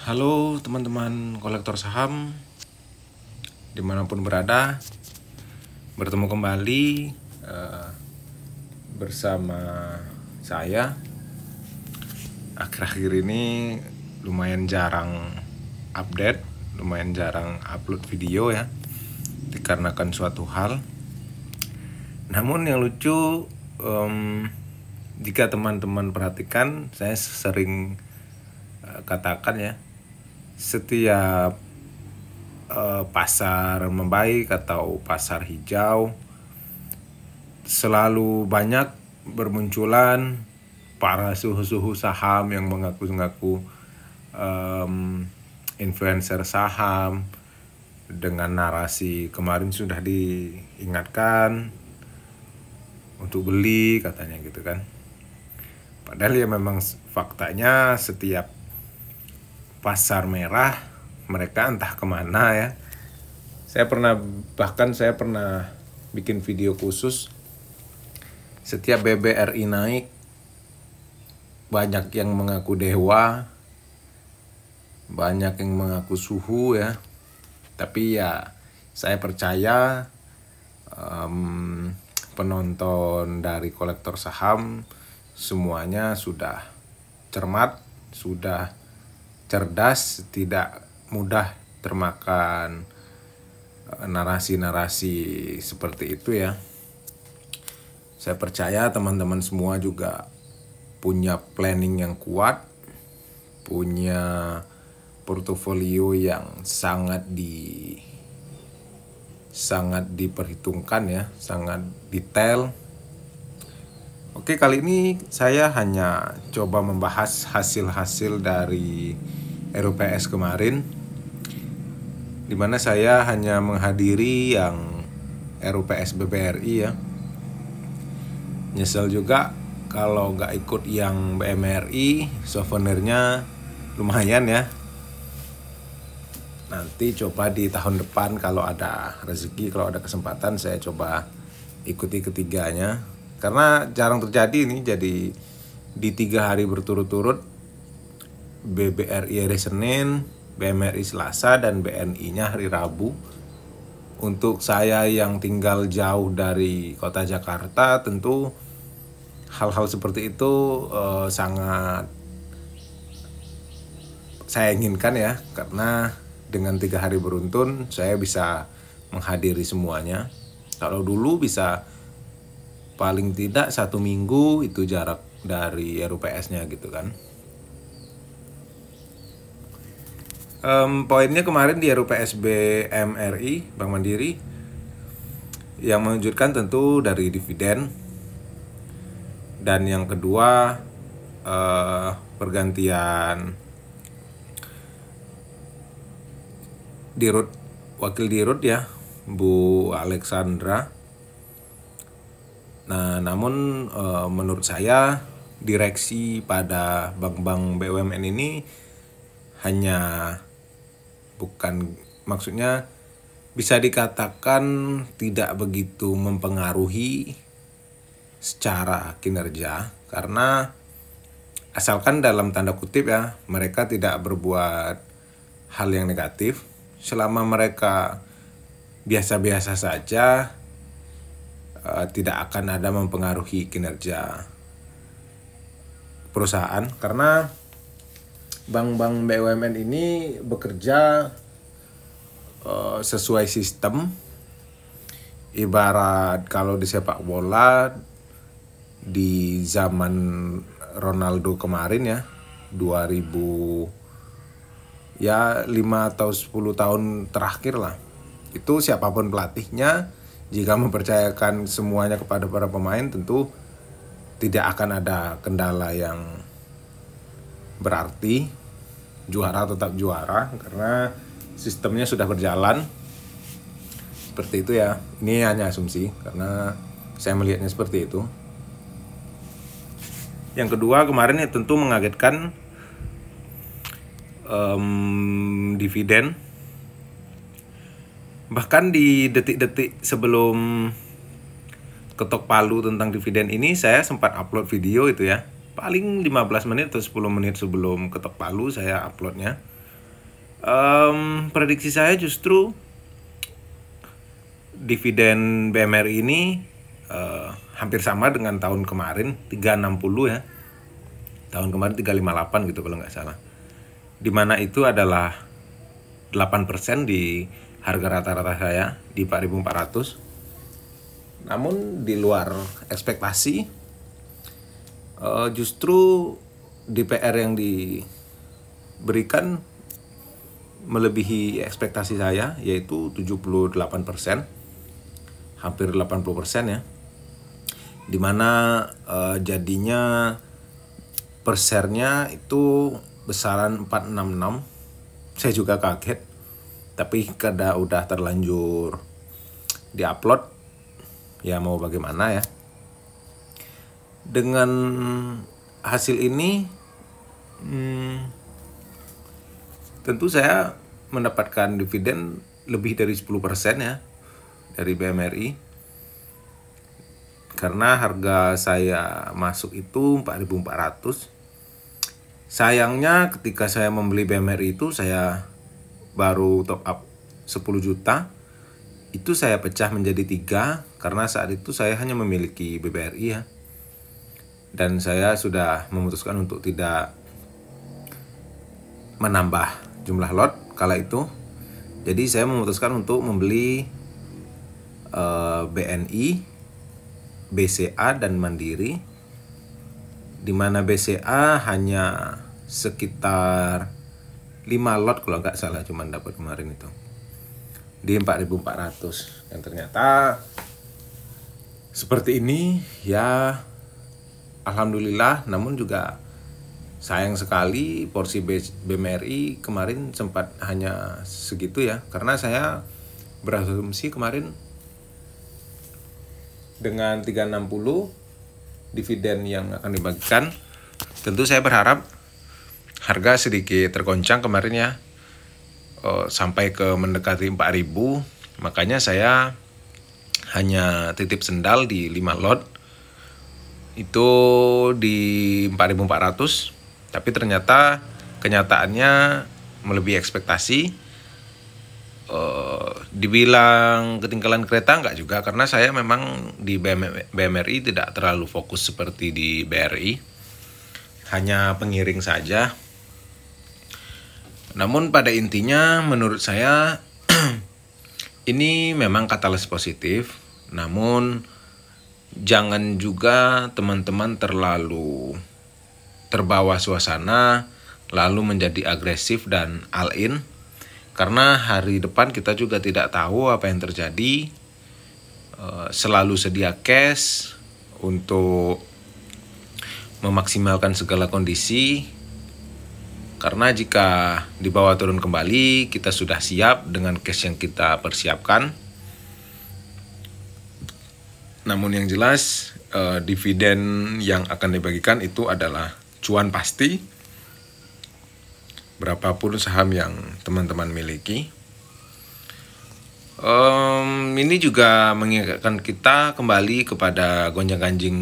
Halo teman-teman kolektor saham dimanapun berada, bertemu kembali bersama saya. Akhir-akhir ini lumayan jarang update, lumayan jarang upload video ya, dikarenakan suatu hal. Namun yang lucu, jika teman-teman perhatikan, saya sering katakan ya, setiap pasar membaik atau pasar hijau selalu banyak bermunculan para suhu-suhu saham yang mengaku-ngaku influencer saham dengan narasi kemarin sudah diingatkan untuk beli katanya gitu kan. Padahal ya memang faktanya setiap pasar merah mereka entah kemana ya. Saya pernah bikin video khusus, setiap BBRI naik banyak yang mengaku dewa, banyak yang mengaku suhu ya. Tapi ya saya percaya penonton dari kolektor saham semuanya sudah cermat, sudah cerdas, tidak mudah termakan narasi-narasi seperti itu ya. Saya percaya teman-teman semua juga punya planning yang kuat, punya portofolio yang sangat diperhitungkan ya, sangat detail. Oke, kali ini saya hanya coba membahas hasil-hasil dari RUPS kemarin, dimana saya hanya menghadiri yang RUPS BBRI ya. Nyesel juga kalau nggak ikut yang BMRI, souvenirnya lumayan ya. Nanti coba di tahun depan kalau ada rezeki, kalau ada kesempatan saya coba ikuti ketiganya. Karena jarang terjadi ini, jadi di 3 hari berturut-turut, BBRI hari Senin, BMRI Selasa, dan BNI-nya hari Rabu. Untuk saya yang tinggal jauh dari kota Jakarta, tentu hal-hal seperti itu sangat saya inginkan ya, karena dengan 3 hari beruntun saya bisa menghadiri semuanya. Kalau dulu bisa paling tidak 1 minggu itu jarak dari RUPS-nya gitu kan. Poinnya kemarin di RUPS BMRI, Bank Mandiri, yang mengejutkan tentu dari dividen, dan yang kedua pergantian dirut, wakil dirut ya, Bu Alexandra. Nah, namun menurut saya direksi pada bank-bank BUMN ini maksudnya bisa dikatakan tidak begitu mempengaruhi secara kinerja, karena asalkan dalam tanda kutip ya, mereka tidak berbuat hal yang negatif, selama mereka biasa-biasa saja, tidak akan ada mempengaruhi kinerja perusahaan. Karena bank-bank BUMN ini bekerja sesuai sistem. Ibarat kalau di sepak bola di zaman Ronaldo kemarin ya, 2000 ya 5 atau 10 tahun terakhir lah, itu siapapun pelatihnya, jika mempercayakan semuanya kepada para pemain, tentu tidak akan ada kendala yang berarti. Juara tetap juara karena sistemnya sudah berjalan. Seperti itu ya. Ini hanya asumsi karena saya melihatnya seperti itu. Yang kedua, kemarin ya tentu mengagetkan dividen. Bahkan di detik-detik sebelum ketok palu tentang dividen ini, saya sempat upload video itu ya. Paling 15 menit atau 10 menit sebelum ketok palu saya uploadnya. Prediksi saya justru dividen BMRI ini hampir sama dengan tahun kemarin, 360 ya. Tahun kemarin 358 gitu kalau nggak salah. Dimana itu adalah 8% di harga rata-rata saya di 4.400. Namun di luar ekspektasi, justru DPR yang diberikan melebihi ekspektasi saya, yaitu 78%, hampir 80% ya. Dimana jadinya persernya itu besaran 466. Saya juga kaget, tapi karena udah terlanjur diupload, ya mau bagaimana ya. Dengan hasil ini tentu saya mendapatkan dividen lebih dari 10% ya dari BMRI. Karena harga saya masuk itu 4.400. Sayangnya ketika saya membeli BMRI itu saya baru top up 10 juta. Itu saya pecah menjadi 3 karena saat itu saya hanya memiliki BBRI ya. Dan saya sudah memutuskan untuk tidak menambah jumlah lot kala itu. Jadi saya memutuskan untuk membeli BNI, BCA dan Mandiri, di mana BCA hanya sekitar 5 lot kalau nggak salah cuma dapat kemarin itu di 4.400. Dan ternyata seperti ini ya, alhamdulillah. Namun juga sayang sekali porsi BMRI kemarin sempat hanya segitu ya, karena saya berasumsi kemarin dengan 360 dividen yang akan dibagikan, tentu saya berharap harga sedikit tergoncang kemarin ya, sampai ke mendekati 4.000. Makanya saya hanya titip sendal di 5 lot itu di 4.400. Tapi ternyata kenyataannya melebihi ekspektasi. Dibilang ketinggalan kereta enggak juga, karena saya memang di BMRI tidak terlalu fokus seperti di BRI, hanya pengiring saja. Namun pada intinya menurut saya ini memang katalis positif. Namun jangan juga teman-teman terlalu terbawa suasana lalu menjadi agresif dan all in. Karena hari depan kita juga tidak tahu apa yang terjadi. Selalu sedia cash untuk memaksimalkan segala kondisi. Karena jika dibawa turun kembali, kita sudah siap dengan cash yang kita persiapkan. Namun yang jelas, dividen yang akan dibagikan itu adalah cuan pasti. Berapapun saham yang teman-teman miliki. Ini juga mengingatkan kita kembali kepada gonjang-ganjing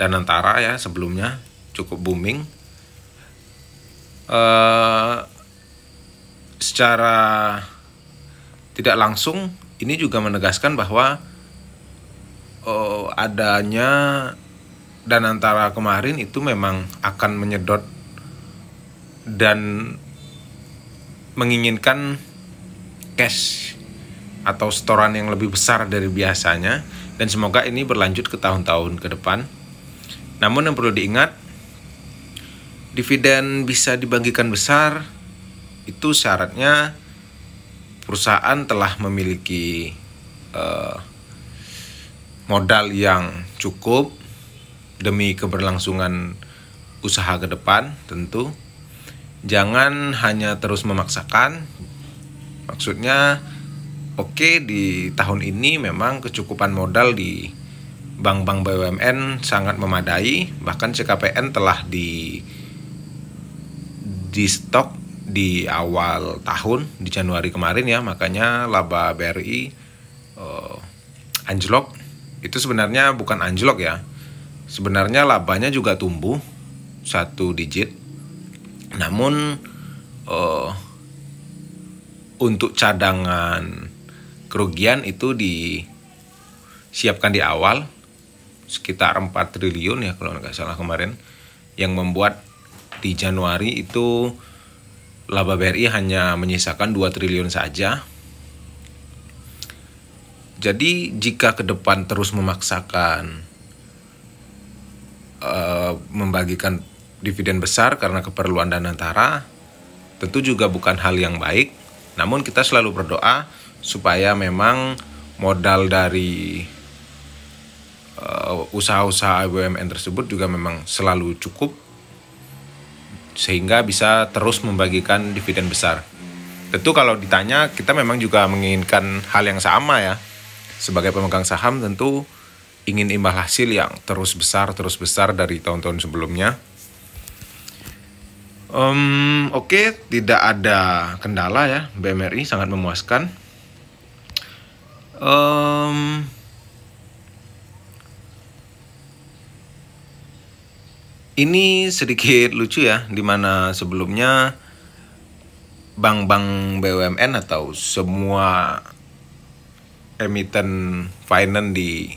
Danantara ya, sebelumnya cukup booming. Secara tidak langsung ini juga menegaskan bahwa adanya Danantara kemarin itu memang akan menyedot dan menginginkan cash atau setoran yang lebih besar dari biasanya, dan semoga ini berlanjut ke tahun-tahun ke depan. Namun yang perlu diingat, dividen bisa dibagikan besar itu syaratnya perusahaan telah memiliki modal yang cukup demi keberlangsungan usaha ke depan tentu. Jangan hanya terus memaksakan. Maksudnya, oke, di tahun ini memang kecukupan modal di bank-bank BUMN sangat memadai. Bahkan CKPN telah di stok di awal tahun, di Januari kemarin ya. Makanya laba BRI anjlok. Itu sebenarnya bukan anjlok ya. Sebenarnya labanya juga tumbuh 1 digit. Namun untuk cadangan kerugian itu disiapkan di awal sekitar 4 triliun ya kalau nggak salah kemarin, yang membuat di Januari itu laba BRI hanya menyisakan 2 triliun saja. Jadi jika ke depan terus memaksakan membagikan dividen besar karena keperluan Danantara, tentu juga bukan hal yang baik. Namun kita selalu berdoa supaya memang modal dari usaha-usaha BUMN tersebut juga memang selalu cukup sehingga bisa terus membagikan dividen besar. Tentu kalau ditanya, kita memang juga menginginkan hal yang sama ya. Sebagai pemegang saham tentu ingin imbal hasil yang terus besar dari tahun-tahun sebelumnya. Oke, tidak ada kendala ya, BMRI sangat memuaskan. Ini sedikit lucu ya, dimana sebelumnya bank-bank BUMN atau semua emiten finance di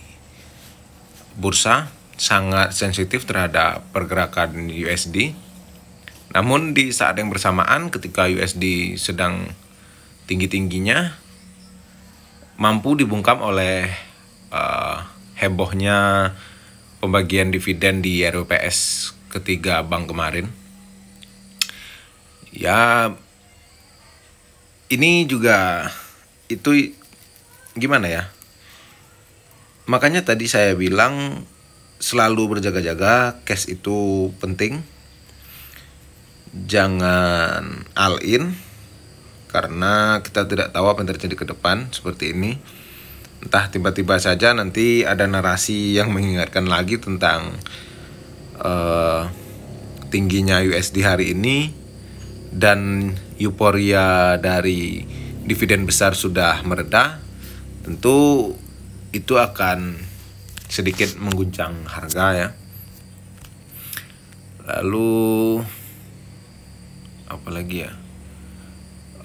bursa sangat sensitif terhadap pergerakan USD. Namun di saat yang bersamaan ketika USD sedang tinggi-tingginya, mampu dibungkam oleh hebohnya pembagian dividen di RUPS ketiga bank kemarin. Ya, ini juga itu gimana ya? Makanya tadi saya bilang selalu berjaga-jaga, cash itu penting. Jangan all in karena kita tidak tahu apa yang terjadi ke depan seperti ini. Entah tiba-tiba saja nanti ada narasi yang mengingatkan lagi tentang tingginya USD hari ini dan euforia dari dividen besar sudah mereda. Tentu itu akan sedikit mengguncang harga ya. Lalu apalagi ya,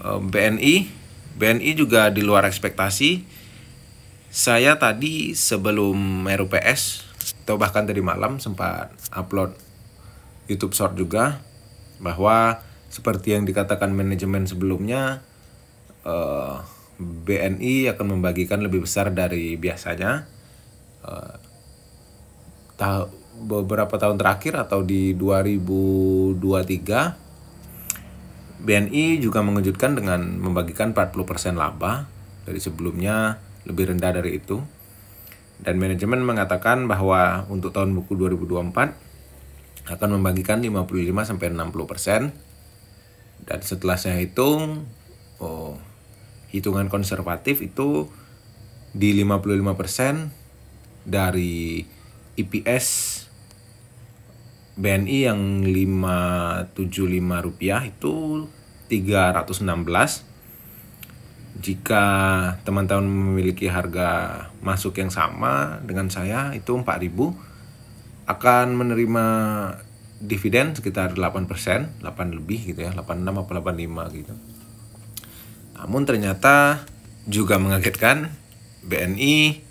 BNI juga di luar ekspektasi. Saya tadi sebelum RUPS atau bahkan tadi malam sempat upload YouTube Short juga bahwa seperti yang dikatakan manajemen sebelumnya, BNI akan membagikan lebih besar dari biasanya. Beberapa tahun terakhir atau di 2023 BNI juga mengejutkan dengan membagikan 40% laba dari sebelumnya lebih rendah dari itu. Dan manajemen mengatakan bahwa untuk tahun buku 2024 akan membagikan 55-60%. Dan setelah saya hitung, hitungan konservatif itu di 55% dari EPS BNI yang Rp575 itu 316. Jika teman-teman memiliki harga masuk yang sama dengan saya itu 4.000, akan menerima dividen sekitar 8%, 8 lebih gitu ya, 86 atau 85 gitu. Namun ternyata juga mengagetkan, BNI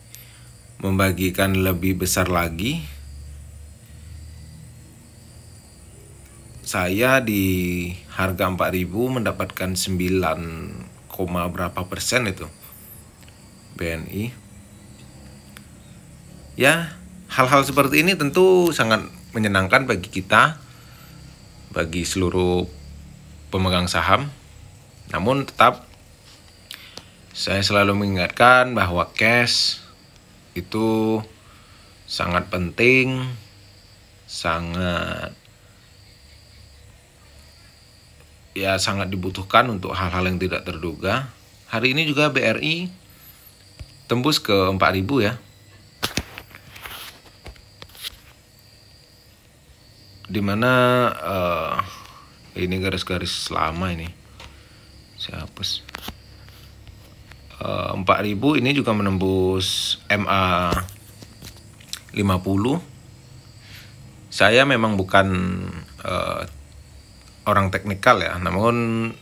membagikan lebih besar lagi. Saya di harga 4.000 mendapatkan 9, berapa persen itu BNI. Ya, hal-hal seperti ini tentu sangat menyenangkan bagi kita, bagi seluruh pemegang saham. Namun tetap saya selalu mengingatkan bahwa cash itu sangat penting, sangat dibutuhkan untuk hal-hal yang tidak terduga. Hari ini juga BRI tembus ke 4.000 ya. Dimana ini garis-garis lama ini saya hapus. 4.000 ini juga menembus MA 50. Saya memang bukan orang teknikal ya, namun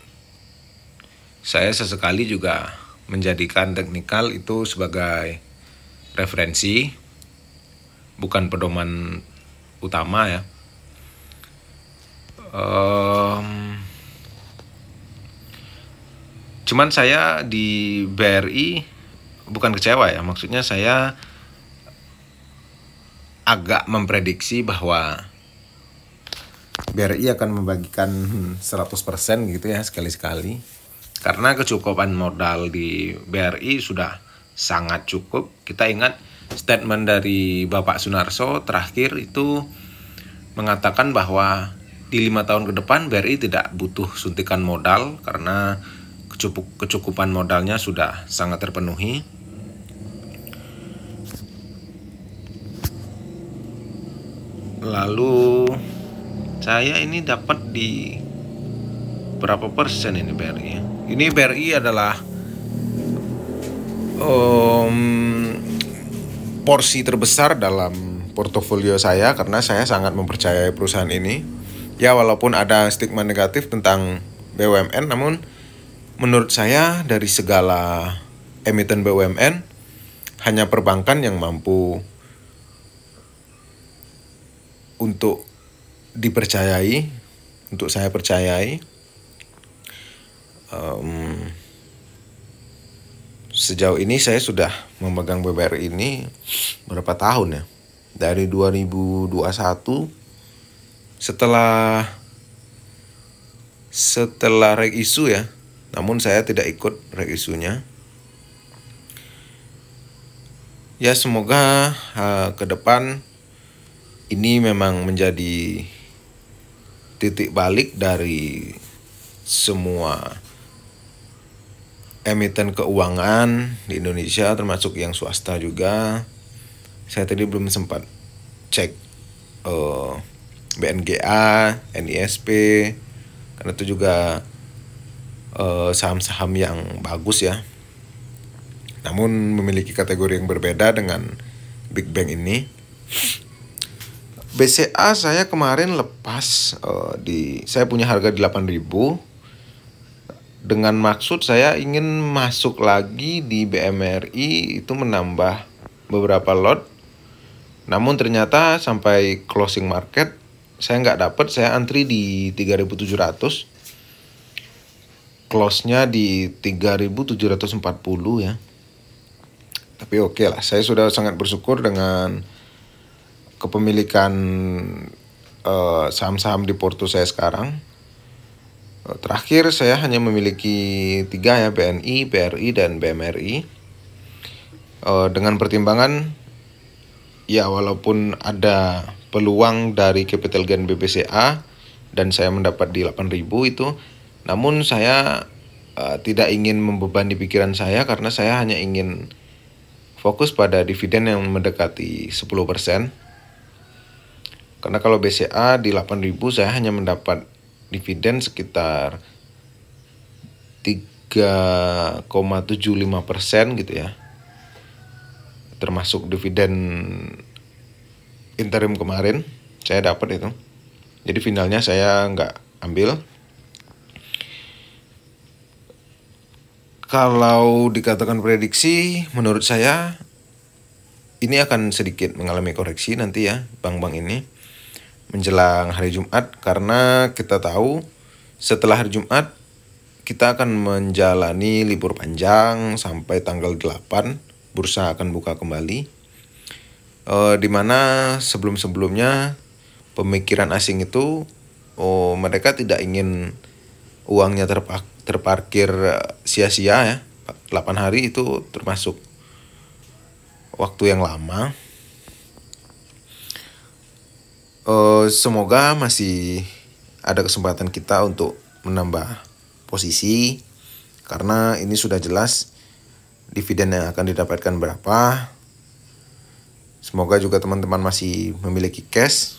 saya sesekali juga menjadikan teknikal itu sebagai referensi, bukan pedoman utama ya. Cuman saya di BRI bukan kecewa ya, maksudnya saya agak memprediksi bahwa BRI akan membagikan 100% gitu ya sekali-sekali. Karena kecukupan modal di BRI sudah sangat cukup. Kita ingat statement dari Bapak Sunarso terakhir itu mengatakan bahwa di 5 tahun ke depan BRI tidak butuh suntikan modal karena kecukupan modalnya sudah sangat terpenuhi. Lalu saya ini dapat di berapa persen ini BRI? Ini BRI adalah porsi terbesar dalam portofolio saya karena saya sangat mempercayai perusahaan ini. Ya walaupun ada stigma negatif tentang BUMN, namun menurut saya dari segala emiten BUMN hanya perbankan yang mampu untuk dipercayai, untuk saya percayai. Sejauh ini saya sudah memegang BBRI ini berapa tahun ya? Dari 2021 setelah reg isu ya. Namun saya tidak ikut reg isunya. Ya semoga ke depan ini memang menjadi titik balik dari semua emiten keuangan di Indonesia, termasuk yang swasta juga. Saya tadi belum sempat cek BNGA, NISP, karena itu juga saham-saham yang bagus ya. Namun memiliki kategori yang berbeda dengan Big Bang ini. BCA saya kemarin lepas saya punya harga di 8.000. Dengan maksud saya ingin masuk lagi di BMRI itu menambah beberapa lot. Namun ternyata sampai closing market saya nggak dapat, saya antri di 3.700. Close-nya di 3.740 ya. Tapi oke lah, saya sudah sangat bersyukur dengan kepemilikan saham-saham di porto saya sekarang. Terakhir saya hanya memiliki 3 ya, BNI, BRI, dan BMRI. Dengan pertimbangan ya walaupun ada peluang dari capital gain BBCA dan saya mendapat di 8.000 itu, namun saya tidak ingin membebani pikiran saya karena saya hanya ingin fokus pada dividen yang mendekati 10%. Karena kalau BCA di 8.000 saya hanya mendapat dividen sekitar 3,75% gitu ya, termasuk dividen interim kemarin saya dapat itu. Jadi finalnya saya nggak ambil. Kalau dikatakan prediksi, menurut saya ini akan sedikit mengalami koreksi nanti ya, bank-bank ini menjelang hari Jumat, karena kita tahu setelah hari Jumat kita akan menjalani libur panjang sampai tanggal 8, bursa akan buka kembali. Dimana sebelum-sebelumnya pemikiran asing itu mereka tidak ingin uangnya terparkir sia-sia ya. 8 hari itu termasuk waktu yang lama. Semoga masih ada kesempatan kita untuk menambah posisi, karena ini sudah jelas dividen yang akan didapatkan berapa. Semoga juga teman-teman masih memiliki cash.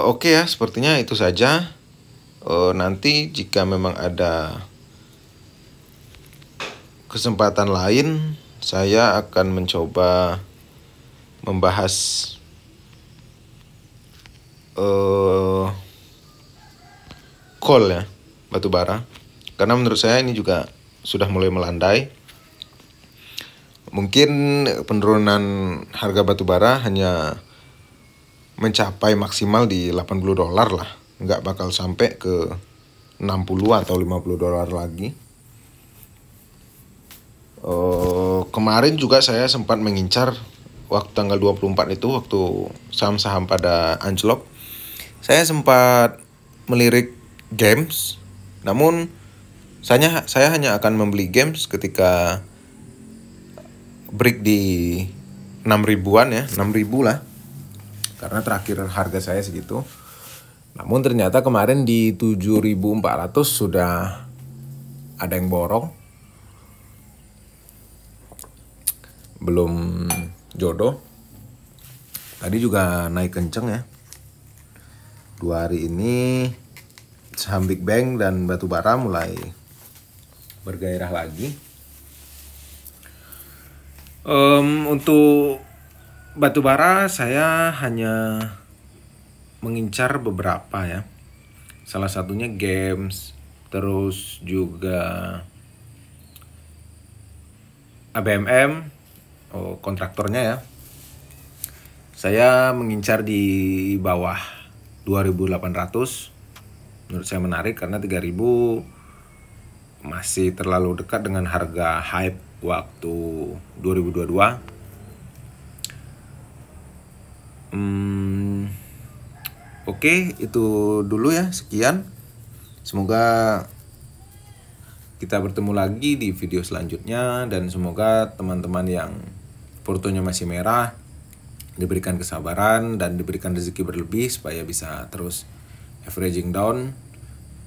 Oke ya, sepertinya itu saja. Nanti jika memang ada kesempatan lain, saya akan mencoba membahas call ya, batu bara. Karena menurut saya ini juga sudah mulai melandai. Mungkin penurunan harga batu bara hanya mencapai maksimal di $80 lah. Nggak bakal sampai ke 60 atau $50 lagi. Kemarin juga saya sempat mengincar waktu tanggal 24 itu, waktu saham-saham pada anjlok. Saya sempat melirik games, namun saya hanya akan membeli games ketika break di 6.000-an ya, 6.000 lah. Karena terakhir harga saya segitu. Namun ternyata kemarin di 7.400 sudah ada yang borong. Belum jodoh. Tadi juga naik kenceng ya. 2 hari ini saham Big Bang dan batubara mulai bergairah lagi. Untuk batubara saya hanya mengincar beberapa ya. Salah satunya games, terus juga ABMM, kontraktornya ya. Saya mengincar di bawah 2.800. Menurut saya menarik karena 3.000 masih terlalu dekat dengan harga hype waktu 2022. Oke, itu dulu ya, sekian. Semoga kita bertemu lagi di video selanjutnya, dan semoga teman-teman yang portonya masih merah diberikan kesabaran dan diberikan rezeki berlebih supaya bisa terus averaging down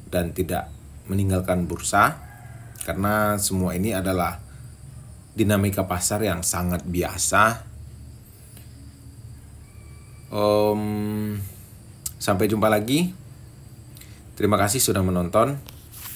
dan tidak meninggalkan bursa, karena semua ini adalah dinamika pasar yang sangat biasa. Sampai jumpa lagi. Terima kasih sudah menonton.